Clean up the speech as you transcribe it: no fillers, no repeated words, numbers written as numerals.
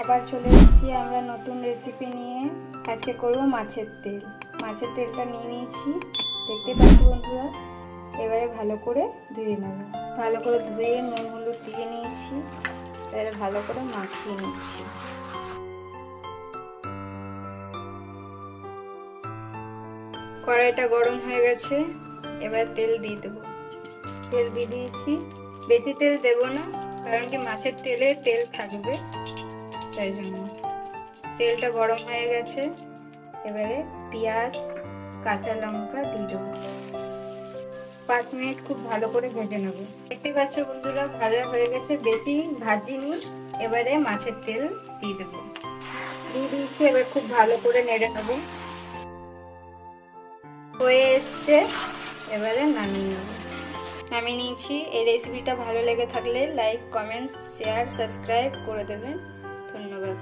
আবার চলে এসেছি আমরা নতুন রেসিপি নিয়ে। আজকে করব মাছের তেল। মাছের তেলটা নিয়ে নিয়েছি, দেখতে পাচ্ছি বন্ধুরা। এবারে ভালো করে ধুয়ে নেব। ভালো করে ধুয়ে নুন হলুদ দিয়ে নিয়েছি। এবারে ভালো করে মাখিয়ে নিচ্ছি। কড়াইটা গরম হয়ে গেছে, এবার তেল দিয়ে দেবো। তেল দিয়ে দিয়েছি, বেশি তেল দেবো না, কারণ কি মাছের তেলে তেল থাকবে, তাই জন্য। তেলটা গরম হয়ে গেছে, এবারে পেঁয়াজ কাঁচা লঙ্কা দিয়ে দেবো। 5 মিনিট খুব ভালো করে ভেজে নেব। দেখতে পাচ্ছ বন্ধুরা, ভাজা হয়ে গেছে, বেশি ভাজিনি। এবারে মাছের তেল দিয়ে দেবো। দিয়ে দিয়েছি, এবার খুব ভালো করে নেড়ে নেবো। হয়ে এসছে, এবারে নামিয়ে নেব। নামিয়ে নিয়েছি। এই রেসিপিটা ভালো লেগে থাকলে লাইক কমেন্ট শেয়ার সাবস্ক্রাইব করে দেবেন। ধন্যবাদ।